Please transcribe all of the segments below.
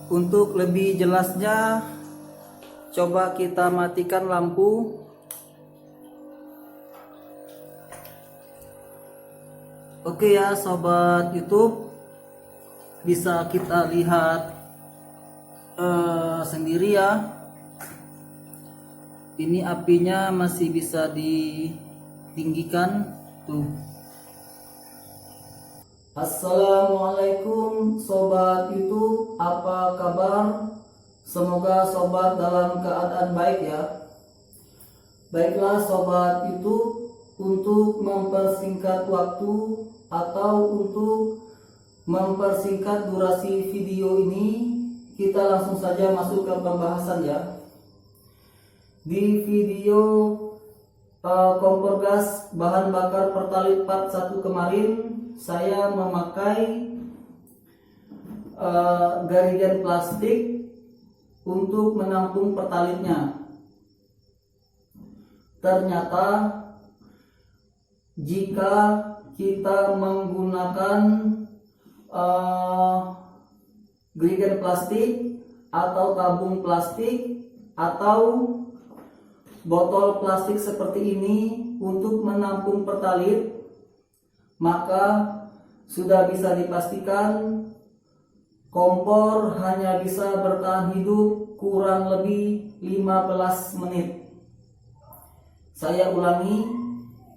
Untuk lebih jelasnya, coba kita matikan lampu. Oke ya sobat YouTube, bisa kita lihat sendiri ya. Ini apinya masih bisa ditinggikan tuh. Assalamualaikum sobat YouTube, apa kabar? Semoga sobat dalam keadaan baik ya. Baiklah sobat YouTube, untuk mempersingkat waktu atau untuk mempersingkat durasi video ini, kita langsung saja masuk ke pembahasan ya. Di video kompor gas bahan bakar Pertalite part 1 kemarin, saya memakai garigan plastik untuk menampung Pertalite-nya. Ternyata jika kita menggunakan garigan plastik atau tabung plastik atau botol plastik seperti ini untuk menampung Pertalite, maka sudah bisa dipastikan kompor hanya bisa bertahan hidup kurang lebih 15 menit. Saya ulangi,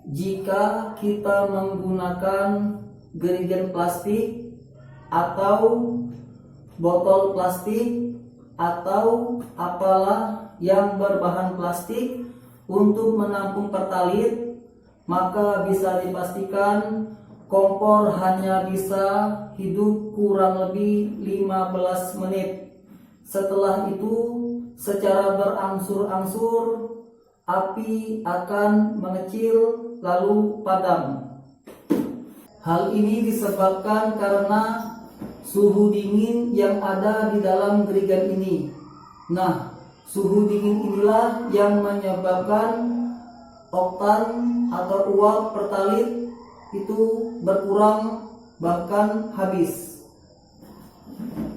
jika kita menggunakan garigan plastik atau botol plastik atau apalah yang berbahan plastik untuk menampung Pertalite, maka bisa dipastikan kompor hanya bisa hidup kurang lebih 15 menit. Setelah itu, secara berangsur-angsur api akan mengecil lalu padam. Hal ini disebabkan karena suhu dingin yang ada di dalam garigan ini. Nah, suhu dingin inilah yang menyebabkan oktan atau uap Pertalite itu berkurang bahkan habis.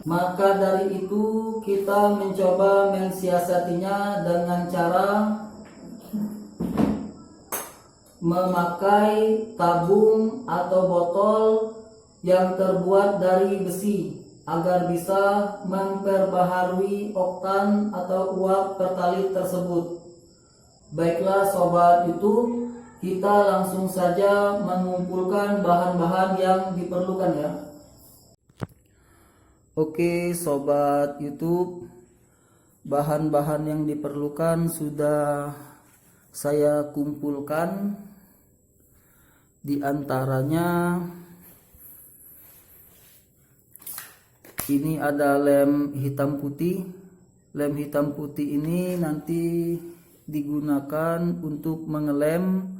Maka dari itu kita mencoba mensiasatinya dengan cara memakai tabung atau botol yang terbuat dari besi agar bisa memperbaharui oktan atau uap Pertalite tersebut. Baiklah sobat YouTube, kita langsung saja mengumpulkan bahan-bahan yang diperlukan ya. Oke sobat YouTube, bahan-bahan yang diperlukan sudah saya kumpulkan. Di antaranya ini ada lem hitam putih. Lem hitam putih ini nanti digunakan untuk mengelem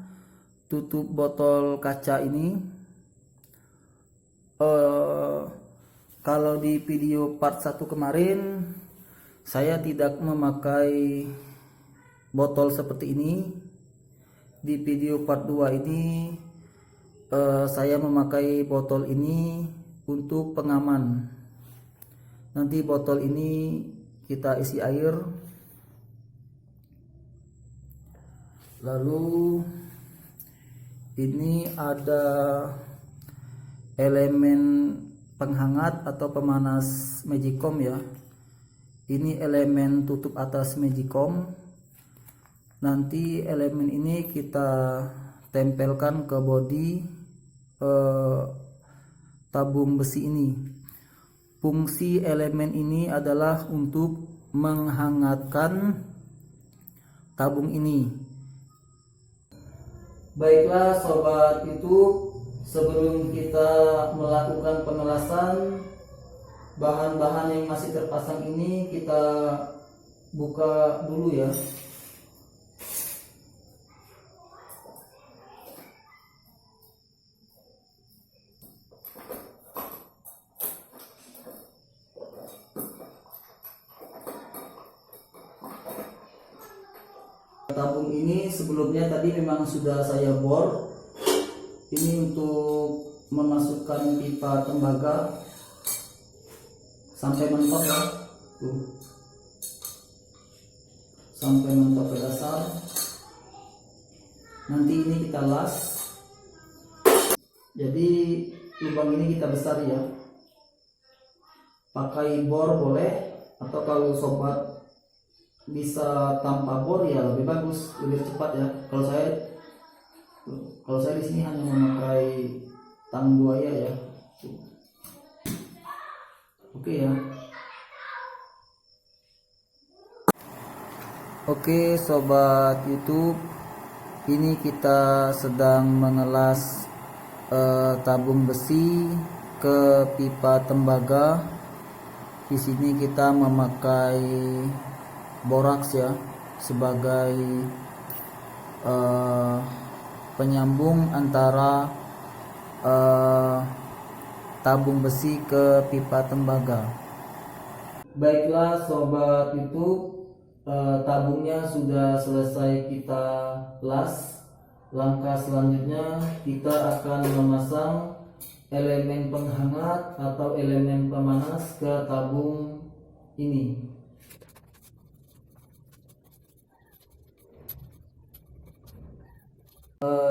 tutup botol kaca ini. Kalau di video part 1 kemarin saya tidak memakai botol seperti ini. Di video part 2 ini saya memakai botol ini untuk pengaman. Nanti botol ini kita isi air, lalu ini ada elemen penghangat atau pemanas magicom ya. Ini elemen tutup atas magicom. Nanti elemen ini kita tempelkan ke bodi tabung besi ini. Fungsi elemen ini adalah untuk menghangatkan tabung ini. Baiklah sobat YouTube, sebelum kita melakukan pengelasan bahan-bahan yang masih terpasang ini, kita buka dulu ya. Tabung ini sebelumnya tadi memang sudah saya bor. Ini untuk memasukkan pipa tembaga sampai mentok ya. tuh, sampai mentok ke dasar. Nanti ini kita las. Jadi lubang ini kita besar ya, pakai bor boleh, atau kalau sobat bisa tanpa bor ya lebih bagus, lebih cepat ya. Kalau saya di sini hanya memakai tang buaya ya. Oke ya. Oke sobat YouTube, ini kita sedang mengelas tabung besi ke pipa tembaga. Di sini kita memakai boraks ya sebagai penyambung antara tabung besi ke pipa tembaga. Baiklah sobat YouTube, tabungnya sudah selesai kita las. Langkah selanjutnya kita akan memasang elemen penghangat atau elemen pemanas ke tabung ini.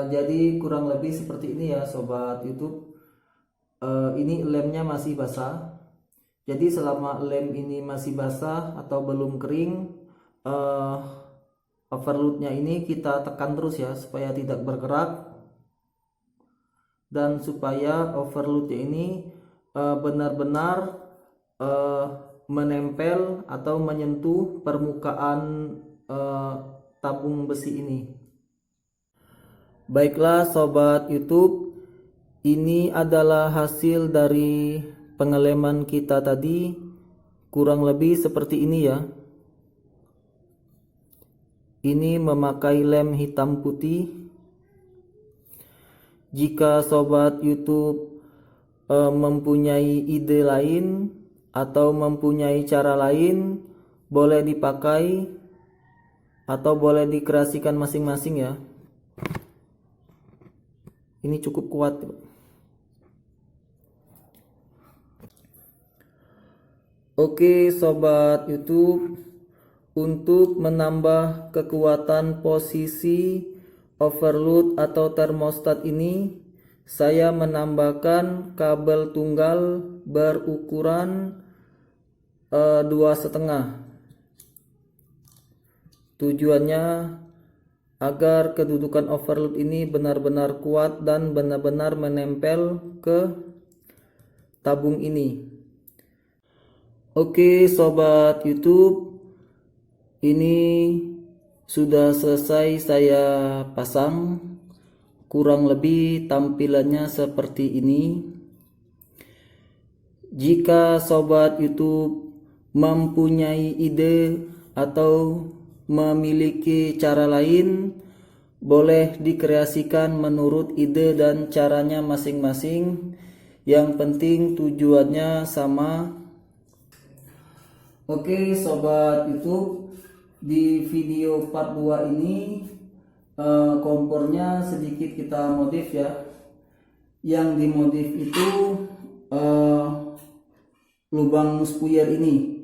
Jadi kurang lebih seperti ini ya sobat YouTube. Ini lemnya masih basah. Jadi selama lem ini masih basah atau belum kering, overloadnya ini kita tekan terus ya supaya tidak bergerak, dan supaya overloadnya ini benar-benar menempel atau menyentuh permukaan tabung besi ini. Baiklah sobat YouTube, ini adalah hasil dari pengeleman kita tadi, kurang lebih seperti ini ya. Ini memakai lem hitam putih. Jika sobat YouTube mempunyai ide lain atau mempunyai cara lain, boleh dipakai atau boleh dikreasikan masing-masing ya. Ini cukup kuat. Oke sobat YouTube, untuk menambah kekuatan posisi overload atau termostat ini, saya menambahkan kabel tunggal berukuran 2,5. Tujuannya agar kedudukan overload ini benar-benar kuat dan benar-benar menempel ke tabung ini. Oke sobat YouTube, ini sudah selesai saya pasang. Kurang lebih tampilannya seperti ini. Jika sobat YouTube mempunyai ide atau memiliki cara lain, boleh dikreasikan menurut ide dan caranya masing-masing. Yang penting tujuannya sama. Oke sobat YouTube, di video part 2 ini kompornya sedikit kita modif ya. Yang dimodif itu lubang spuyer ini.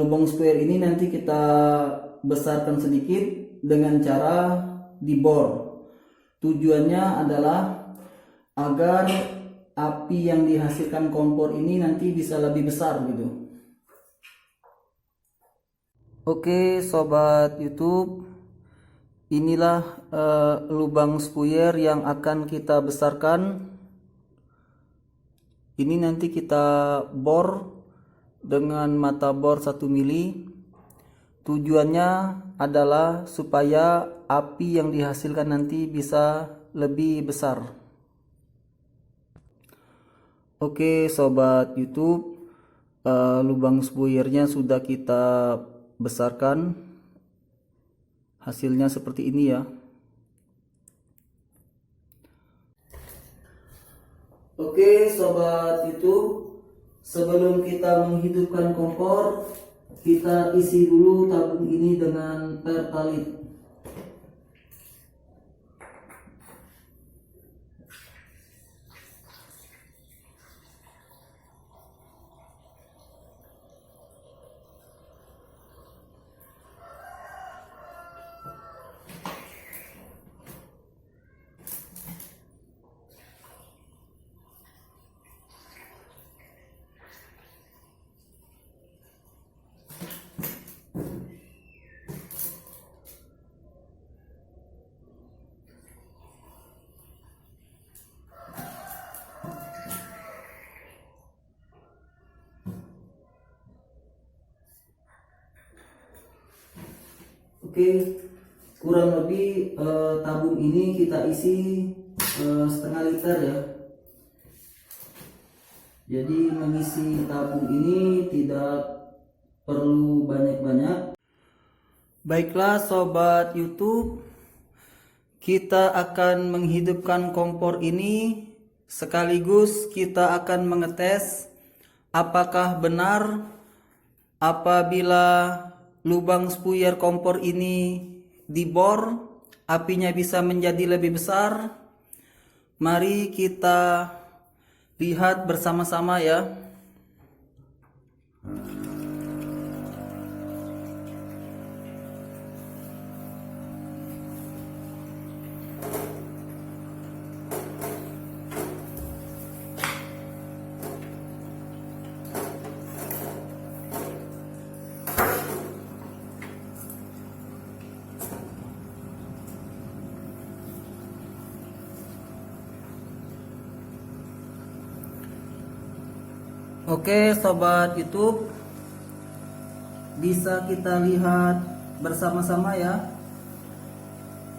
Lubang spuyer ini nanti kita besarkan sedikit dengan cara dibor. Tujuannya adalah agar api yang dihasilkan kompor ini nanti bisa lebih besar gitu. Oke sobat YouTube, inilah lubang spuyer yang akan kita besarkan. Ini nanti kita bor dengan mata bor 1 mili. Tujuannya adalah supaya api yang dihasilkan nanti bisa lebih besar. Oke sobat YouTube, lubang spuyernya sudah kita besarkan. Hasilnya seperti ini ya. Oke sobat YouTube, sebelum kita menghidupkan kompor, kita isi dulu tabung ini dengan pertalite. Oke, kurang lebih tabung ini kita isi setengah liter ya. Jadi mengisi tabung ini tidak perlu banyak-banyak. Baiklah sobat YouTube, kita akan menghidupkan kompor ini sekaligus kita akan mengetes apakah benar apabila lubang spuyer kompor ini dibor, apinya bisa menjadi lebih besar. Mari kita lihat bersama-sama ya. Oke sobat YouTube, bisa kita lihat bersama-sama ya.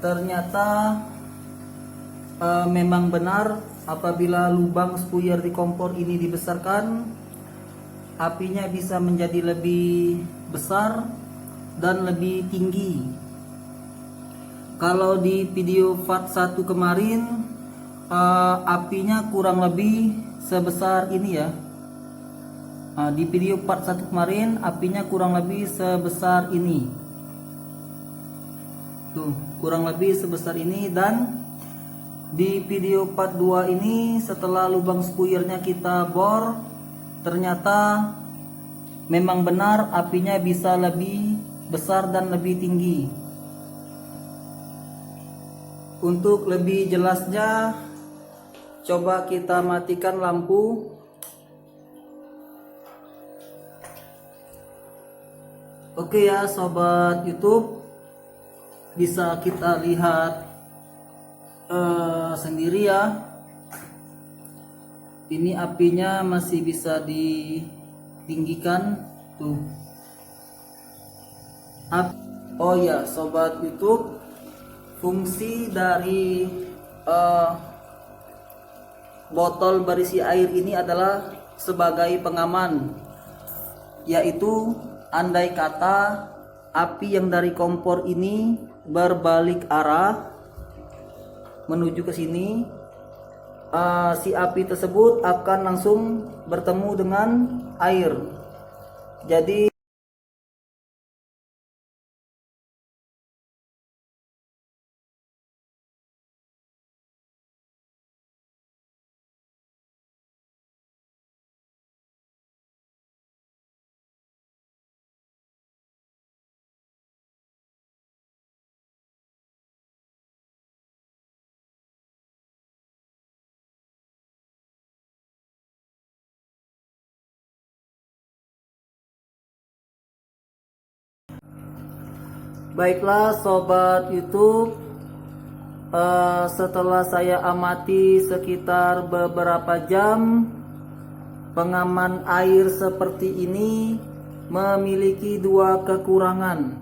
Ternyata memang benar apabila lubang spuyer di kompor ini dibesarkan, apinya bisa menjadi lebih besar dan lebih tinggi. Kalau di video part 1 kemarin apinya kurang lebih sebesar ini ya. Di video part 1 kemarin apinya kurang lebih sebesar ini. Tuh, kurang lebih sebesar ini. Dan di video part 2 ini setelah lubang spuyernya kita bor, ternyata memang benar apinya bisa lebih besar dan lebih tinggi. Untuk lebih jelasnya, coba kita matikan lampu. Oke ya sobat YouTube, bisa kita lihat sendiri ya. Ini apinya masih bisa ditinggikan tuh. Oh ya sobat YouTube, fungsi dari botol berisi air ini adalah sebagai pengaman, yaitu andai kata api yang dari kompor ini berbalik arah menuju ke sini, si api tersebut akan langsung bertemu dengan air. Jadi baiklah sobat YouTube, setelah saya amati sekitar beberapa jam, pengaman air seperti ini memiliki dua kekurangan.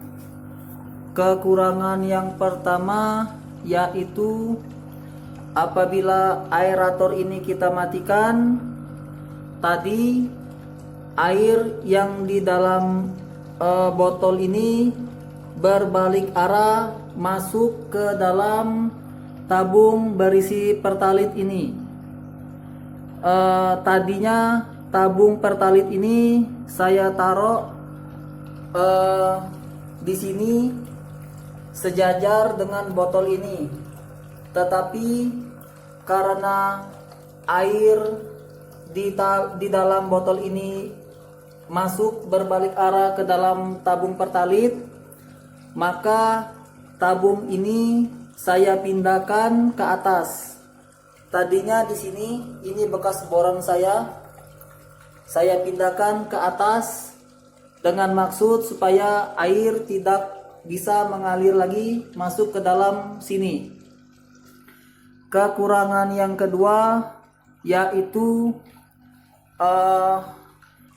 Kekurangan yang pertama yaitu apabila aerator ini kita matikan, tadi air yang di dalam botol ini berbalik arah masuk ke dalam tabung berisi pertalit ini. Tadinya tabung pertalit ini saya taruh di sini sejajar dengan botol ini, tetapi karena air di dalam botol ini masuk berbalik arah ke dalam tabung pertalit, maka tabung ini saya pindahkan ke atas. Tadinya di sini ini bekas boran saya pindahkan ke atas dengan maksud supaya air tidak bisa mengalir lagi masuk ke dalam sini. Kekurangan yang kedua yaitu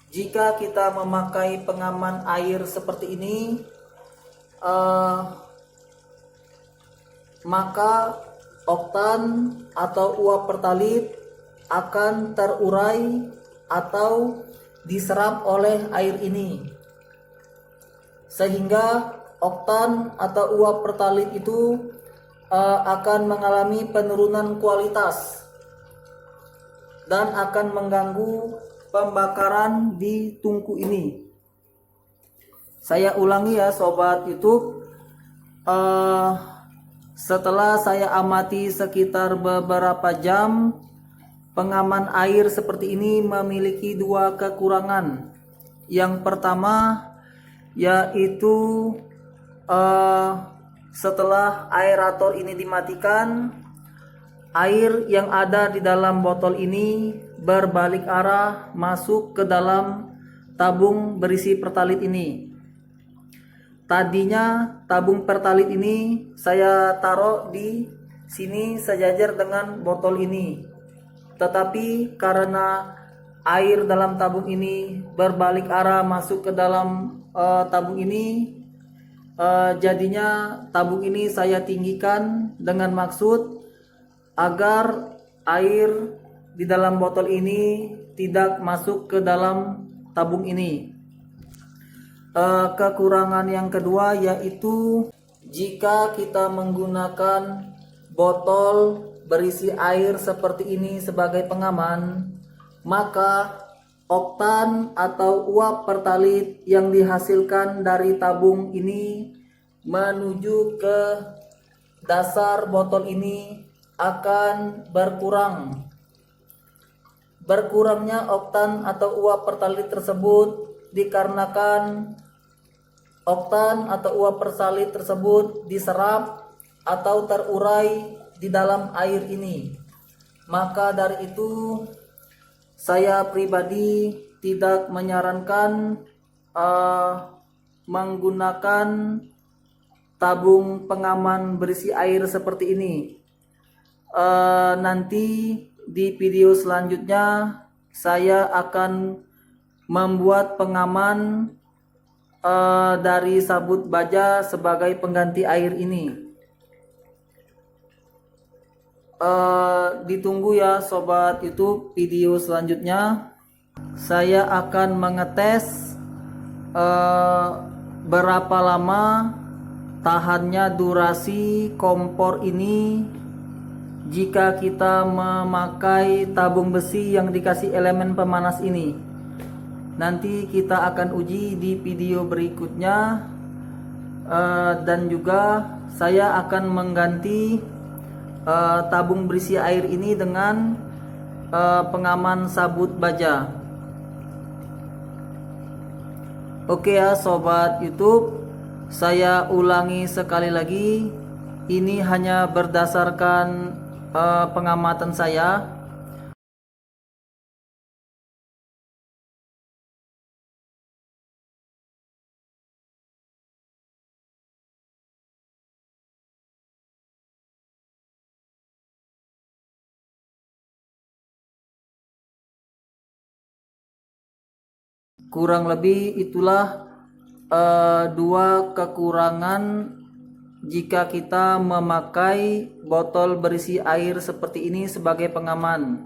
jika kita memakai pengaman air seperti ini, eh, maka oktan atau uap pertalit akan terurai atau diserap oleh air ini, sehingga oktan atau uap pertalit itu akan mengalami penurunan kualitas dan akan mengganggu pembakaran di tungku ini. Saya ulangi ya sobat YouTube, setelah saya amati sekitar beberapa jam, pengaman air seperti ini memiliki dua kekurangan. Yang pertama yaitu setelah aerator ini dimatikan, air yang ada di dalam botol ini berbalik arah masuk ke dalam tabung berisi pertalit ini. Tadinya tabung pertalit ini saya taruh di sini sejajar dengan botol ini. Tetapi karena air dalam tabung ini berbalik arah masuk ke dalam tabung ini, jadinya tabung ini saya tinggikan dengan maksud agar air di dalam botol ini tidak masuk ke dalam tabung ini. Kekurangan yang kedua yaitu jika kita menggunakan botol berisi air seperti ini sebagai pengaman, maka oktan atau uap pertalit yang dihasilkan dari tabung ini menuju ke dasar botol ini akan berkurang. Berkurangnya oktan atau uap pertalit tersebut dikarenakan oktan atau uap pertalit tersebut diserap atau terurai di dalam air ini. Maka dari itu saya pribadi tidak menyarankan menggunakan tabung pengaman berisi air seperti ini. Nanti di video selanjutnya saya akan membuat pengaman dari sabut baja sebagai pengganti air ini. Ditunggu ya sobat YouTube video selanjutnya. Saya akan mengetes berapa lama tahannya durasi kompor ini jika kita memakai tabung besi yang dikasih elemen pemanas ini. Nanti kita akan uji di video berikutnya, dan juga saya akan mengganti tabung berisi air ini dengan pengaman sabut baja. Oke ya sobat YouTube, saya ulangi sekali lagi, ini hanya berdasarkan pengamatan saya. Kurang lebih itulah dua kekurangan jika kita memakai botol berisi air seperti ini sebagai pengaman.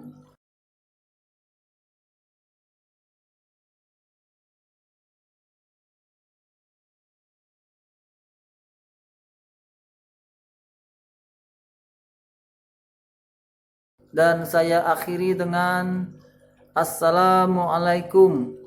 Dan saya akhiri dengan Assalamualaikum.